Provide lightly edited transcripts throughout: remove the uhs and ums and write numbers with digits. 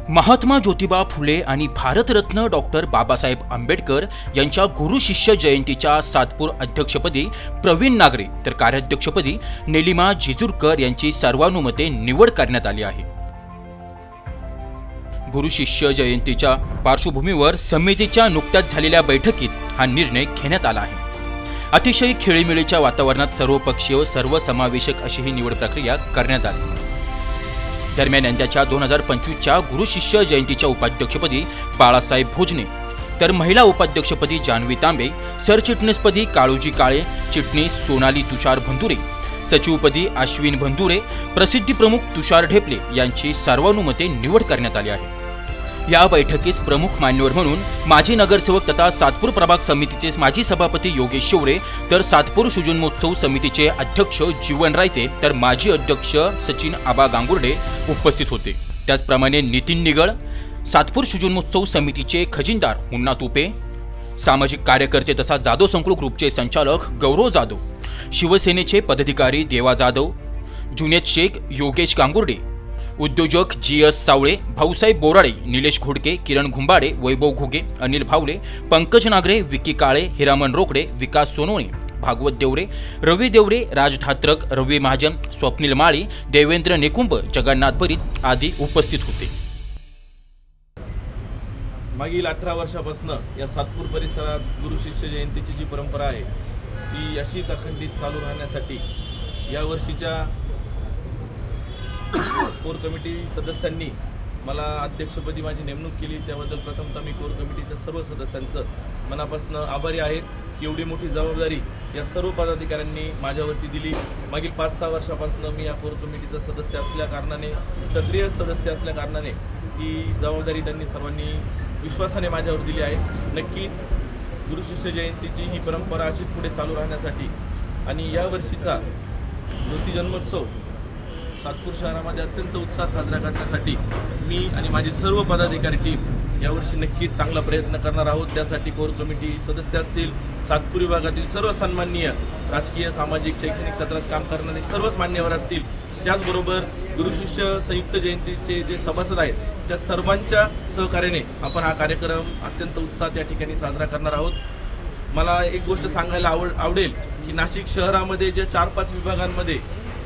महात्मा ज्योतिबा फुले आणि भारतरत्न डॉक्टर बाबासाहेब आंबेडकर यांच्या गुरु शिष्य जयंतीच्या सातपूर अध्यक्षपदी प्रवीण नागरे तर कार्याध्यक्षपदी नेलिमा जिजुरकर यांची सर्वानुमते निवड करण्यात आली आहे। गुरु शिष्य जयंतीच्या पार्श्वभूमीवर समितीच्या नुकत्याच झालेल्या बैठकीत हा निर्णय घेण्यात आला आहे। अतिशय खेळीमेळीच्या वातावरणात सर्वपक्षीय सर्वसमावेशक अशी ही निवड प्रक्रिया करण्यात आली। दरम्यान यंदाच्या 2025च्या गुरु शिष्य जयंतीच्या उपाध्यक्षपदी बाळासाहेब भोजने तर महिला उपाध्यक्षपदी जान्हवी तांबे, सरचिटणीसपदी काळूजी काळे, चिटणीस सोनाली तुषार भंदुरे, सचिवपदी अश्विन भंदुरे, प्रसिद्धी प्रमुख तुषार ढेपले यांची सर्वानुमते निवड करण्यात आली आहे। या बैठकीस प्रमुख मान्यवर म्हणून माजी नगरसेवक तथा सातपूर प्रभाग समितीचे माजी सभापती योगेश शिवरे तर सातपूर सुजन्मोत्सव समितीचे अध्यक्ष जीवन रायते तर माजी अध्यक्ष सचिन आबा गांगुर्डे उपस्थित होते। त्याचप्रमाणे नितीन निगळ, सातपूर सुजन्मोत्सव समितीचे खजिनदार मुन्ना तुपे, सामाजिक कार्यकर्ते तथा जाधव संकुल ग्रुपचे संचालक गौरव जाधव, शिवसेनेचे पदाधिकारी देवा जाधव, जुनेद शेख, योगेश गांगुर्डे, उद्योजक GS सावळे, भाऊसाहेब बोराडे, निलेश घोडके, किरण घुंबाडे, वैभव घुगे, अनिल भावले, पंकज नागरे, विकी काळे, हिरामन रोकडे, विकास सोनवणे, भागवत देवरे, रवी देवरे, राज ठात्रक, रवी महाजन, स्वप्नील माळी, देवेंद्र निकुंभ, जगन्नाथ भरीत आदी उपस्थित होते। मागील 18 वर्षापासून या सातपूर परिसरात गुरु शिष्य जयंतीची जी परंपरा आहे ती अशीच अखंडित चालू राहण्यासाठी या वर्षीच्या कोर कमिटी सदस्यांनी मला अध्यक्षपदी माझी नेमणूक केली। त्याबद्दल प्रथमतः मी कोर कमिटीच्या सर्व सदस्यांचं मनापासून आभारी आहे। एवढी मोठी जबाबदारी या सर्व पदाधिकाऱ्यांनी माझ्यावरती दिली। मागील 5-6 वर्षापासून मी या कोर कमिटीचा सदस्य असल्या कारणाने, सक्रिय सदस्य असल्या कारणाने ही जबाबदारी त्यांनी सर्वांनी विश्वासाने माझ्यावर दिली आहे। नक्कीच गुरु शिष्य जयंतीची ही परंपरा अशीच पुढे चालू राहण्यासाठी आणि या वर्षीचा ज्योती जन्मोत्सव सातपूर शहरामध्ये अत्यंत उत्साहात साजरा करण्यासाठी मी आणि माझी सर्व पदाधिकारी टीम यावर्षी नक्कीच चांगला प्रयत्न करणार आहोत। त्यासाठी कोर कमिटी सदस्य असतील, सातपूर विभागातील सर्व सन्माननीय राजकीय, सामाजिक, शैक्षणिक क्षेत्रात काम करणारे सर्वच मान्यवर असतील, त्याचबरोबर गुरु शिष्य संयुक्त जयंतीचे जे सभासद आहेत त्या सर्वांच्या सहकार्याने आपण हा कार्यक्रम अत्यंत उत्साहात या ठिकाणी साजरा करणार आहोत। मला एक गोष्ट सांगायला आवडेल की नाशिक शहरामध्ये जे 4-5 विभागांमध्ये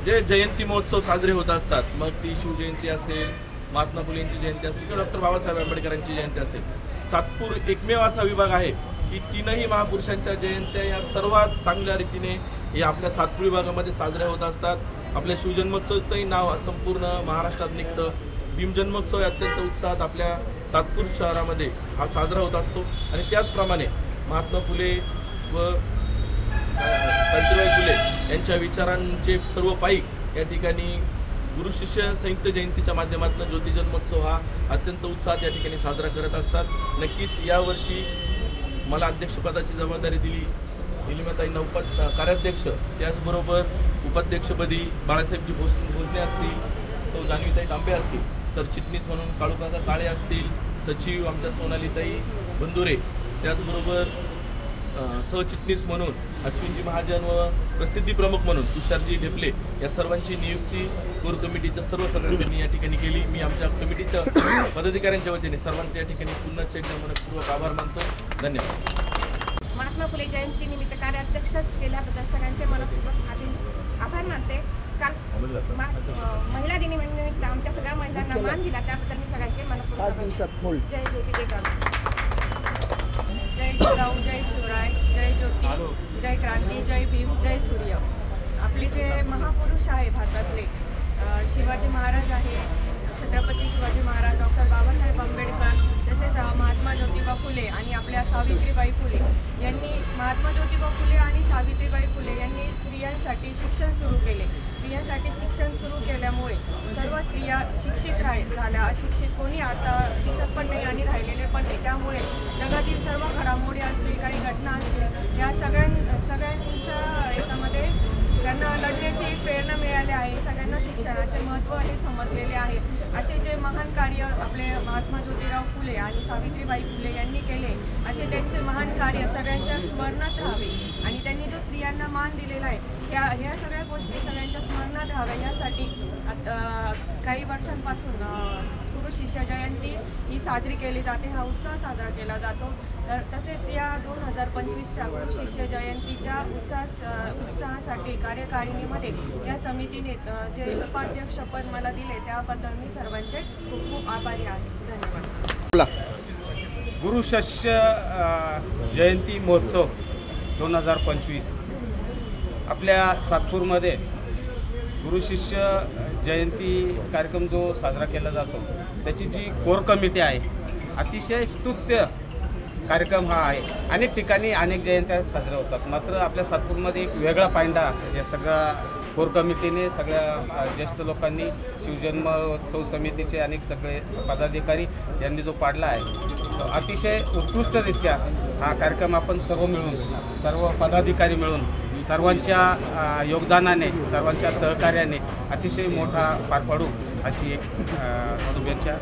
जे जयंती महोत्सव साजरे होत असतात, मग ती शिवजयंती असेल, महात्मा फुलेंची जयंती असेल किंवा डॉक्टर बाबासाहेब आंबेडकरांची जयंती असेल, सातपूर एकमेव असा विभाग आहे की 3ही महापुरुषांच्या जयंत्या या सर्वात चांगल्या रीतीने हे आपल्या सातपूर विभागामध्ये साजऱ्या होत असतात। आपल्या शिवजन्मोत्सवाचंही नाव संपूर्ण महाराष्ट्रात निघतं। भीमजन्मोत्सव अत्यंत उत्साहात आपल्या सातपूर शहरामध्ये हा साजरा होत असतो आणि त्याचप्रमाणे महात्मा फुले व सावित्रीबाई फुले यांच्या विचारांचे सर्व पाईक या ठिकाणी गुरु शिष्य संयुक्त जयंतीच्या माध्यमातून ज्योती जन्मोत्सव हा अत्यंत उत्साहात या ठिकाणी साजरा करत असतात। नक्कीच यावर्षी मला अध्यक्षपदाची जबाबदारी दिली निलिमाताईंना कार्याध्यक्ष, त्याचबरोबर उपाध्यक्षपदी बाळासाहेबजी भोजने असतील, सौ जान्हवीताई तांबे असतील, सरचिटणीस म्हणून काळूकाका काळे असतील, सचिव आमच्या सोनालीताई भंदुरे, त्याचबरोबर सहचिटणीस म्हणून अश्विनजी महाजन व प्रसिद्धी प्रमुख म्हणून तुषारजी ढेपले या सर्वांची नियुक्ती कोर कमिटीच्या सर्व सदस्यांनी या ठिकाणी केली। मी आमच्या कमिटीच्या पदाधिकाऱ्यांच्या वतीने सर्वांचे या ठिकाणी पुन्हा एकदा मनपूर्वक आभार मानतो। धन्यवाद। महात्मा फुले जयंतीनिमित्त कार्याध्यक्ष केल्याबद्दल सगळ्यांचे मनपूर्वक आभार मानते। काल महिला दिनानिमित्त आमच्या सगळ्या महिलांना मान दिला त्याबद्दल मी सगळ्यांचे मनपूर्वक जय ज्योती जय क्रांती, जय जिजाऊ, जय शिवराय, जय ज्योती, जय क्रांती, जय भीम, जय सूर्य। आपले जे महापुरुष आहे भारतातले शिवाजी महाराज आहे, छत्रपती शिवाजी महाराज, डॉक्टर बाबासाहेब आंबेडकर, तसेच महात्मा ज्योतिबा फुले आणि आपल्या सावित्रीबाई फुले यांनी महात्मा ज्योतिबा फुले आणि सावित्रीबाई फुले यांनी स्त्रियांसाठी शिक्षण सुरू केले। स्त्रियांसाठी शिक्षण सुरू केल्यामुळे सर्व स्त्रिया शिक्षित झाल्या। अशिक्षित कोणी आता दिसत पण नाही आणि राहिलेले पण नाही। त्यामुळे जगातील सर्व घडामोडी असतील, काही घटना असतील, या सगळ्यांच्या याच्यामध्ये त्यांना लढण्याची एक प्रेरणा मिळाली आहे। सगळ्यांना शिक्षणाचे महत्त्व हे समजलेले आहे। असे जे महान कार्य आपले महात्मा ज्योतिराव फुले आणि सावित्रीबाई फुले यांनी केले, असे त्यांचे महान कार्य सगळ्यांच्या स्मरणात राहावे आणि त्यांनी जो स्त्रियांना मान दिलेला आहे ह्या सगळ्या गोष्टी सगळ्यांच्या स्मरणात राहाव्या यासाठी काही वर्षांपासून गुरु शिष्य जयंती ही साजरी केली जाते, हा उत्सव साजरा केला जातो। तर तसेच या 2025च्या गुरु शिष्य जयंतीच्या उत्साहासाठी कार्यकारिणीमध्ये या समितीने जे उपाध्यक्षपद मला दिले त्याबद्दल मी सर्वांचे खूप खूप आभारी आहे। धन्यवाद। गुरु शिष्य जयंती महोत्सव 2025 आपल्या सातपूरमध्ये गुरु शिष्य जयंती कार्यक्रम जो साजरा केला जातो त्याची जी कोर कमिटी आहे, अतिशय स्तुत्य कार्यक्रम हा आहे। अनेक ठिकाणी अनेक जयंत्या साजऱ्या होतात, मात्र आपल्या सातपूरमध्ये एक वेगळा पायंडा या सगळ्या कोर कमिटीने, सगळ्या ज्येष्ठ लोकांनी, शिवजन्मोत्सव समितीचे अनेक सगळे पदाधिकारी यांनी जो पाडला आहे, अतिशय उत्कृष्टरित्या हा कार्यक्रम आपण सर्व मिळून, सर्व पदाधिकारी मिळून, सर्वांच्या योगदानाने, सर्वांच्या सहकार्याने अतिशय मोठा पार पाडू अशी एक शुभेच्छा।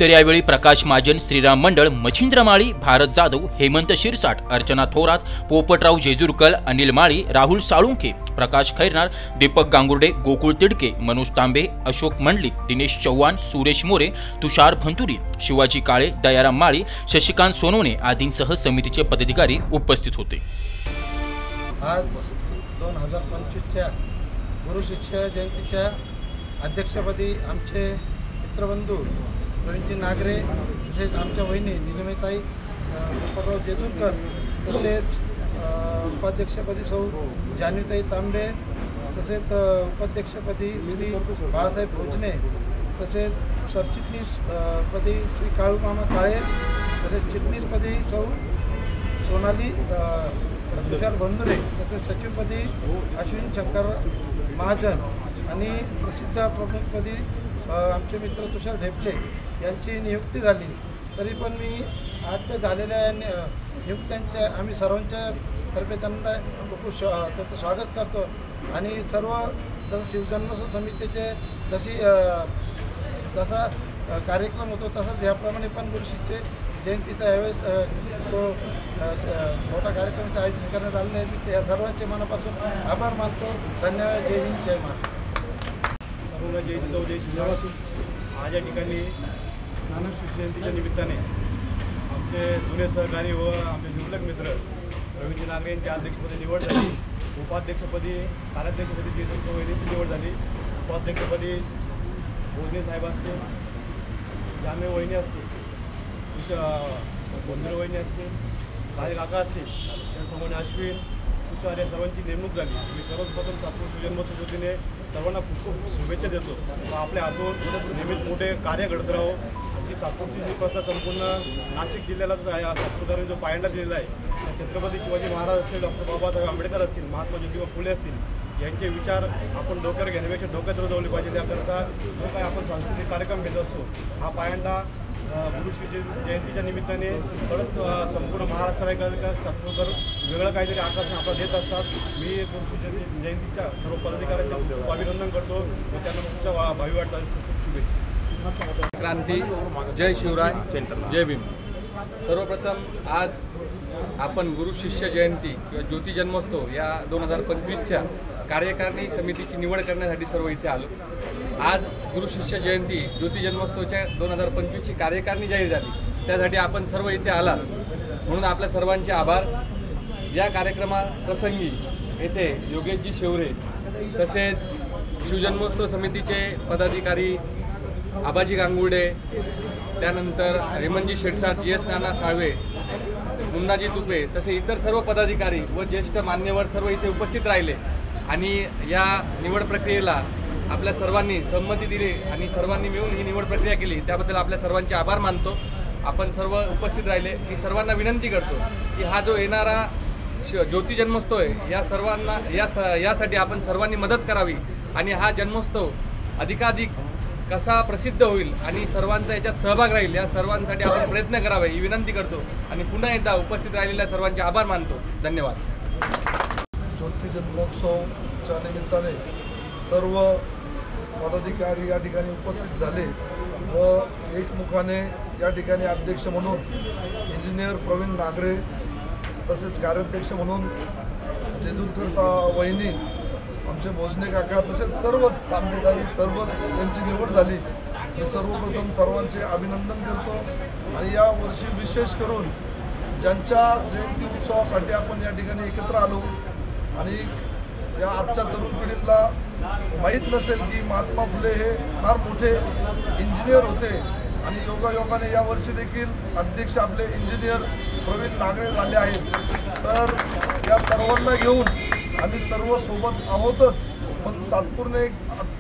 तर यावेळी प्रकाश महाजन, श्रीराम मंडळ, मच्छिंद्र माळी, भारत जाधव, हेमंत शिरसाट, अर्चना थोरात, पोपटराव जेजुरकर, अनिल माळी, राहुल साळुंखे, प्रकाश खैरनार, दीपक गांगुर्डे, गोकुळ तिडके, मनोज तांबे, अशोक मंडलिक, दिनेश चव्हाण, सुरेश मोरे, तुषार भंतुरी, शिवाजी काळे, दयाराम माळी, शशिकांत सोनवणे आदींसह समितीचे पदाधिकारी उपस्थित होते। आज 2025च्या गुरु शिष्य जयंतीच्या अध्यक्षपदी आमचे मित्रबंधू प्रवीणजी नागरे, तसेच आमच्या वहिनी निलमेताई, पोपटराव जेजुरकर, तसेच उपाध्यक्षपदी सौ जान्हवीताई तांबे, तसेच उपाध्यक्षपदी श्री बाळासाहेब भोजने, तसेच सरचिटणीस पदी श्री काळूमामा काळे, तसेच चिटणीसपदी सौ सोनाली तुषार बंधुरे, तसेच सचिवपदी अश्विन शंकर महाजन आणि प्रसिद्ध प्रमुखपदी आमचे मित्र तुषार ढेपले यांची नियुक्ती झाली। तरी पण मी आजच्या झालेल्या नियुक्त्यांच्या आम्ही सर्वांच्या तर्फे त्यांना खूप त्याचं स्वागत करतो आणि सर्व जसं शिवजन्मोत्सव समितीचे जसा कार्यक्रम होतो तसाच याप्रमाणे पण गुरु शिष्य जयंतीचा यावेळेस तो मोठा कार्यक्रमाचं आयोजन करण्यात आलेलं आहे। मी या सर्वांचे मनापासून आभार मानतो। धन्यवाद। जय हिंद, जय महाराष्ट्र। सर्वांना जय जिजाऊ, जय शिवराय। आज या ठिकाणी गुरु शिष्य जयंतीच्या निमित्ताने आमचे जुने सहकारी व आमचे जिल्हक मित्र प्रवीणजी नागरे यांच्या अध्यक्षपदी निवड झाली। उपाध्यक्षपदी, कार्याध्यक्षपदी जेजुरकर वहिनीची निवड झाली। उपाध्यक्षपदी भोजने साहेब असतील, जामे वहिनी असतील, बंधुरे वहिनी असतील, माझे काका असतील, त्याचप्रमाणे अश्विन, तुषार या सर्वांची नेमणूक झाली। मी सर्वप्रथम सातपूर शिवजन्मोत्सव वतीने सर्वांना खूप खूप शुभेच्छा देतो व आपल्या हातून नेहमीच मोठे कार्य घडत राहो। की सातपूरची जी प्रथा संपूर्ण नाशिक जिल्ह्याला सातपूरकरांनी जो पायंडा दिलेला आहे, छत्रपती शिवाजी महाराज असतील, डॉक्टर बाबासाहेब आंबेडकर असतील, महात्मा ज्योतिबा फुले असतील, यांचे विचार आपण डोक्यावर घेण्यापेक्षा डोक्यात रुजवले पाहिजे। त्याकरता जो काही आपण सांस्कृतिक कार्यक्रम घेत असतो, हा पायंडा गुरु शिष्य जयंतीच्या निमित्ताने परत संपूर्ण महाराष्ट्राला सातपूरकर वेगळं काहीतरी आकर्षण आपल्याला देत असतात। मी गुरु शिष्य जयंतीच्या सर्व पदाधिकाऱ्यांचे खूप अभिनंदन करतो व त्यांना तुमच्या भावी वाटचालीस खूप शुभेच्छा। क्रांती, जय शिवराय, जय भीम। सर्वप्रथम आज आपण गुरु शिष्य जयंती किंवा ज्योती जन्मोत्सव या 2025च्या कार्यकारिणी समितीची निवड करण्यासाठी सर्व इथे आलो। आज गुरु शिष्य जयंती ज्योती जन्मोत्सवच्या 2025ची कार्यकारिणी जाहीर झाली, त्यासाठी आपण सर्व इथे आलात म्हणून आपल्या सर्वांचे आभार। या कार्यक्रमाप्रसंगी येथे योगेशजी शेवरे, तसेच शिवजन्मोत्सव समितीचे पदाधिकारी आबाजी गांगुर्डे, त्यानंतर हेमंतजी शिरसाट, GS नाना साळवे, मुन्नाजी तुपे, तसे इतर सर्व पदाधिकारी व ज्येष्ठ मान्यवर सर्व इथे उपस्थित राहिले आणि या निवड प्रक्रियेला आपल्या सर्वांनी संमती दिली आणि सर्वांनी मिळून ही निवड प्रक्रिया केली, त्याबद्दल आपल्या सर्वांचे आभार मानतो। आपण सर्व उपस्थित राहिले। मी सर्वांना विनंती करतो की हा जो येणारा ज्योती जन्मोत्सव आहे, या सर्वांना यासाठी आपण सर्वांनी मदत करावी आणि हा जन्मोत्सव अधिकाधिक कसा प्रसिद्ध होईल आणि सर्वांचा याच्यात सहभाग राहील, या सर्वांसाठी आपण प्रयत्न करावे ही विनंती करतो आणि पुन्हा एकदा उपस्थित राहिलेल्या सर्वांचे आभार मानतो। धन्यवाद। ज्योती जन्मोत्सवच्या निमित्ताने सर्व पदाधिकारी या ठिकाणी उपस्थित झाले व एकमुखाने या ठिकाणी अध्यक्ष म्हणून इंजिनियर प्रवीण नागरे, तसेच कार्याध्यक्ष म्हणून जेजूरकर वहिनी, आमचे भोजने काका, तसेच सर्वच तांबेदारी सर्वच यांची निवड झाली. मी सर्वप्रथम सर्वांचे अभिनंदन करतो. आणि या वर्षी विशेष करून ज्यांच्या जयंती उत्सवासाठी आपण या ठिकाणी एकत्र आलो आणि या आजच्या तरुण पिढीला माहीत नसेल की महात्मा फुले हे फार मोठे इंजिनियर होते आणि योगायोगाने यावर्षी देखील अध्यक्ष आपले इंजिनियर प्रवीण नागरे झाले आहेत. तर या सर्वांना घेऊन आम्ही सर्व सोबत आहोतच, पण सातपूरने एक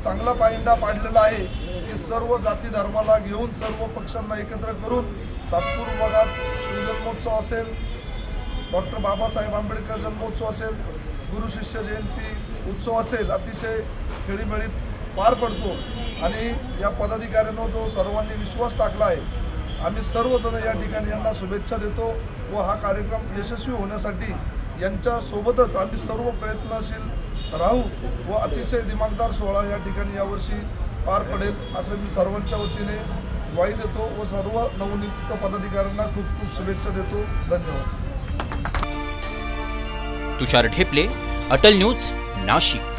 चांगला पायंडा पाडलेला आहे की सर्व जाती धर्माला घेऊन सर्व पक्षांना एकत्र करून सातपूर भागात शिवजन्मोत्सव असेल, डॉक्टर बाबासाहेब आंबेडकर जन्मोत्सव असेल, गुरु शिष्य जयंती उत्सव असेल, अतिशय खेळीमेळीत पार पडतो. आणि या पदाधिकाऱ्यांना जो सर्वांनी विश्वास टाकला आहे, आम्ही सर्वजण या ठिकाणी यांना शुभेच्छा देतो व हा कार्यक्रम यशस्वी होण्यासाठी यांच्यासोबतच आम्ही सर्व प्रयत्नशील राहू व अतिशय दिमागदार सोहळा या ठिकाणी यावर्षी पार पडेल असं मी सर्वांच्या वतीने ग्वाही देतो व सर्व नवनियुक्त पदाधिकाऱ्यांना खूप खूप शुभेच्छा देतो. धन्यवाद. तुषार ढेपले, अटल न्यूज, नाशिक.